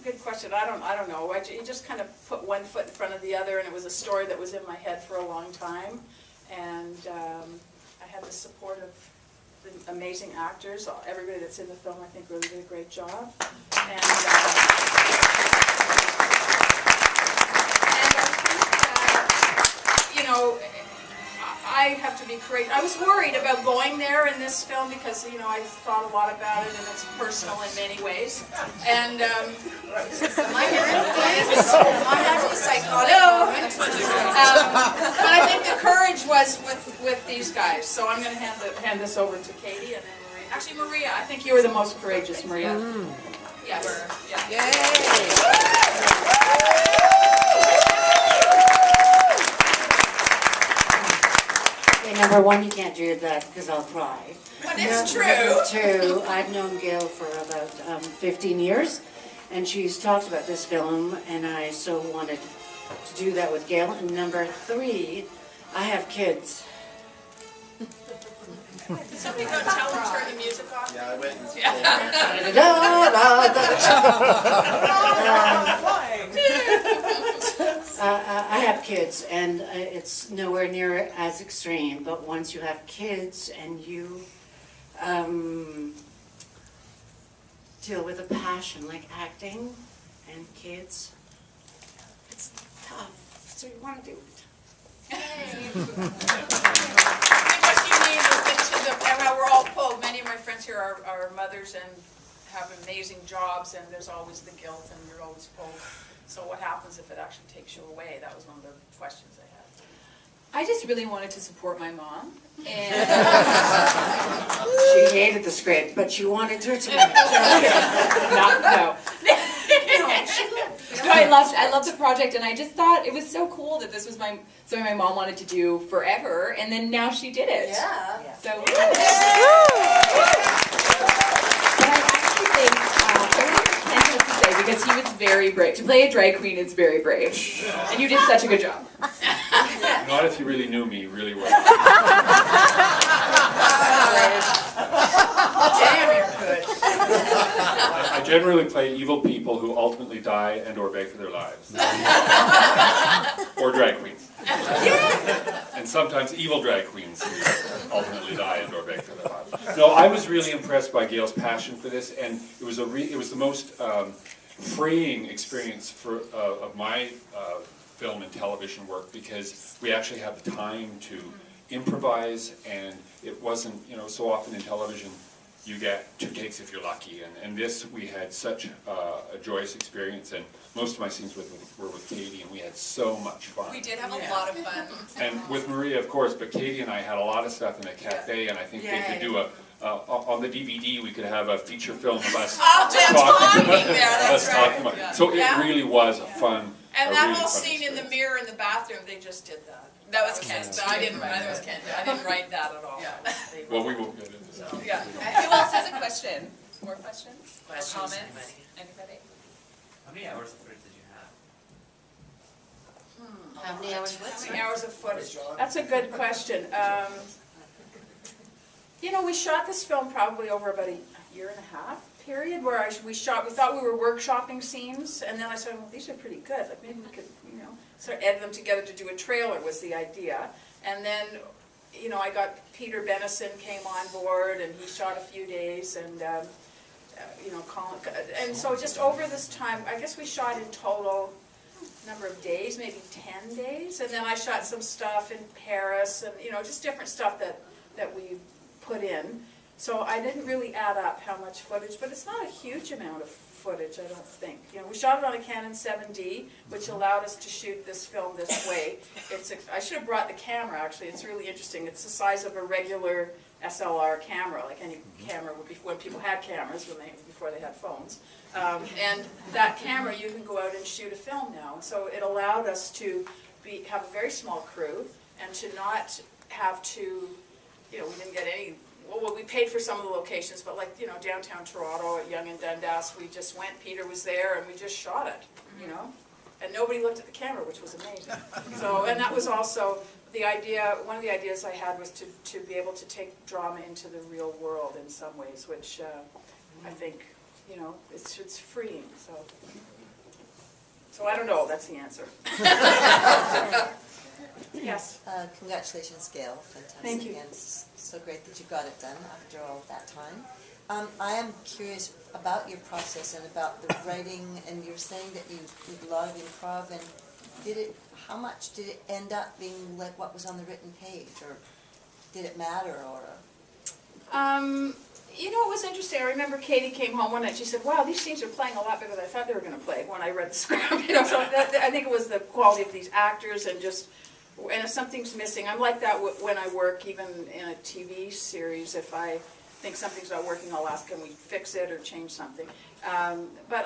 good question. I don't know. You just kind of put one foot in front of the other, and it was a story that was in my head for a long time. And I had the support of the amazing actors. Everybody that's in the film, I think, really did a great job. And I think, you know, I have to be courageous. I was worried about going there in this film because, you know, I thought a lot about it and it's personal in many ways. And am I having a psychotic moment? But I think the courage was with these guys. So I'm going to hand this over to Katie and then Maria. Actually, Maria, I think you were the most courageous, Maria. Yes. Yeah. Yay! Number one, you can't do that because I'll cry. But it's true. Number two, I've known Gail for about 15 years, and she's talked about this film, and I so wanted to do that with Gail. And number three, I have kids. Did somebody go tell them to turn the music off? Yeah, I went and I have kids, and it's nowhere near as extreme, but once you have kids and you deal with a passion like acting and kids, it's tough, so you want to do it. I think what you need is into the, we're all pulled. Many of my friends here are mothers and have amazing jobs, and there's always the guilt, and you're always pulled. So what happens if it actually takes you away? That was one of the questions I had. I just really wanted to support my mom, and She hated the script, but she wanted her to. no. No, I loved the project, and I just thought it was so cool that this was something my mom wanted to do forever, and then now she did it. Yeah. So. But I actually think Ken has to say, because he was very brave. To play a drag queen is very brave, and you did such a good job. Not if you really knew me really well. Damn, you're good. I generally play evil people who ultimately die and or beg for their lives. Or drag queens. And sometimes evil drag queens who ultimately die and or beg for their lives. No, I was really impressed by Gail's passion for this, and it was the most freeing experience of my film and television work, because we actually had the time to improvise, and it wasn't, you know, so often in television you get 2 takes if you're lucky, and this, we had such a joyous experience, and most of my scenes were with Katie, and we had so much fun. We did have a lot of fun. And with Maria, of course, but Katie and I had a lot of stuff in the cafe, and I think they could do on the DVD, we could have a feature film of us talking there, that's right. talking. So it really was a fun. And that really whole fun scene in the experience. mirror in the bathroom, they just did that. That was Kent, but I didn't write that at all. Yeah. Well, we won't get into that. Yeah. Who else has a question? More questions? Or comments? Anybody? How many hours of footage did you have? How many hours? How many hours of footage? That's a good question. You know, we shot this film probably over about a year and a half period, where we thought we were workshopping scenes, and then I said, well, these are pretty good. Like, maybe we could, you know, sort of edit them together to do a trailer was the idea. And then, you know, I got Peter Benison came on board, and he shot a few days, and you know, Colin, and so just over this time, I guess we shot in total number of days, maybe 10 days, and then I shot some stuff in Paris, and you know, just different stuff that we put in. So I didn't really add up how much footage, but it's not a huge amount of footage, I don't think. You know, we shot it on a Canon 7D, which allowed us to shoot this film this way. I should have brought the camera, actually. It's really interesting. It's the size of a regular SLR camera, like any camera would be when people had cameras, before they had phones. And that camera, you can go out and shoot a film now. So it allowed us to have a very small crew, and to not have to, you know, we didn't get any. Well, we paid for some of the locations, but like, you know, downtown Toronto at Yonge and Dundas, we just went, Peter was there, and we just shot it, you know? And nobody looked at the camera, which was amazing. So, and that was also the idea, one of the ideas I had was to be able to take drama into the real world in some ways, which I think, you know, it's freeing, so. So I don't know, that's the answer. Yes. Congratulations, Gail. Fantastic. Thank you. And it's so great that you got it done after all that time. I am curious about your process and about the writing, and you're saying that you did a lot of improv, and how much did it end up being like what was on the written page, or did it matter, or? You know, it was interesting. I remember Katie came home one night. She said, "Wow, these scenes are playing a lot better than I thought they were going to play." When I read the script, you know, so I think it was the quality of these actors and just. And if something's missing, I'm like that when I work, even in a TV series. If I think something's not working, I'll ask, can we fix it or change something? But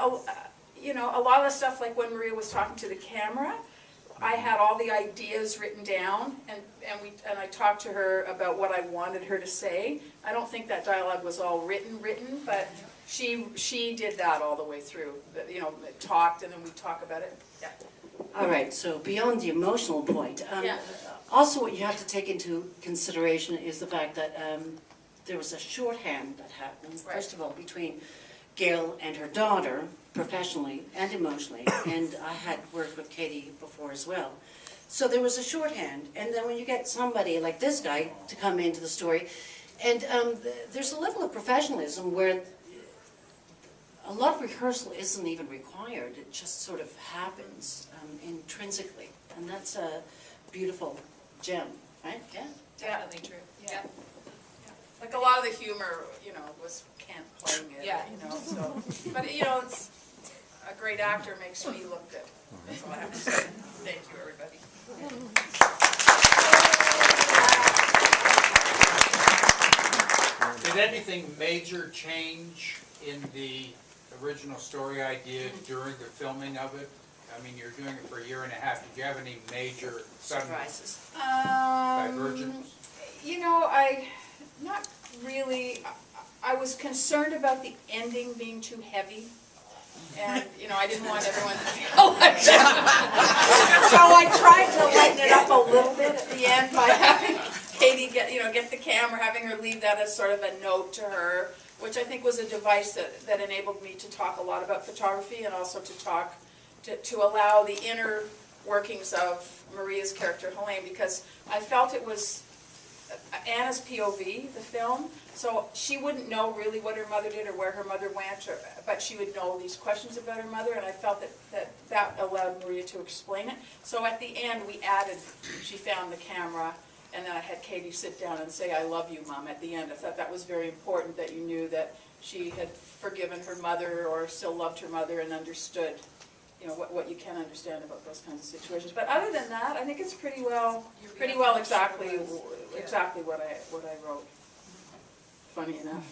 you know, a lot of the stuff, like when Maria was talking to the camera, I had all the ideas written down, and I talked to her about what I wanted her to say. I don't think that dialogue was all written, but she did that all the way through. You know, talked, and then we talk about it. Yeah. All right, so beyond the emotional point, Yeah. also what you have to take into consideration is the fact that there was a shorthand that happened, Right. first of all, between Gail and her daughter, professionally and emotionally, and I had worked with Katie before as well. So there was a shorthand, and then when you get somebody like this guy to come into the story, and there's a level of professionalism where a lot of rehearsal isn't even required, it just sort of happens intrinsically, and that's a beautiful gem, right? Yeah. Definitely true. Yeah. Like a lot of the humor, you know, was Kent playing it, Yeah. you know, so. But, you know, it's, a great actor makes me look good. That's all I have to say. Thank you, everybody. Did anything major change in the original story idea during the filming of it? I mean, you're doing it for a year and a half. Did you have any major sudden Surprises. divergence? You know, not really. I was concerned about the ending being too heavy. And, you know, I didn't want everyone to feel like that. So I tried to lighten it up a little bit at the end by having Katie get the camera, having her leave that as sort of a note to her, which I think was a device that enabled me to talk a lot about photography and also to allow the inner workings of Maria's character, Helene, because I felt it was Anna's POV, the film, so she wouldn't know really what her mother did or where her mother went, but she would know these questions about her mother, and I felt that allowed Maria to explain it. So at the end, she found the camera, and then I had Katie sit down and say, "I love you, Mom," at the end. I thought that was very important, that you knew that she had forgiven her mother or still loved her mother and understood, you know, what you can understand about those kinds of situations. But other than that, I think it's pretty well exactly what I wrote. Funny enough.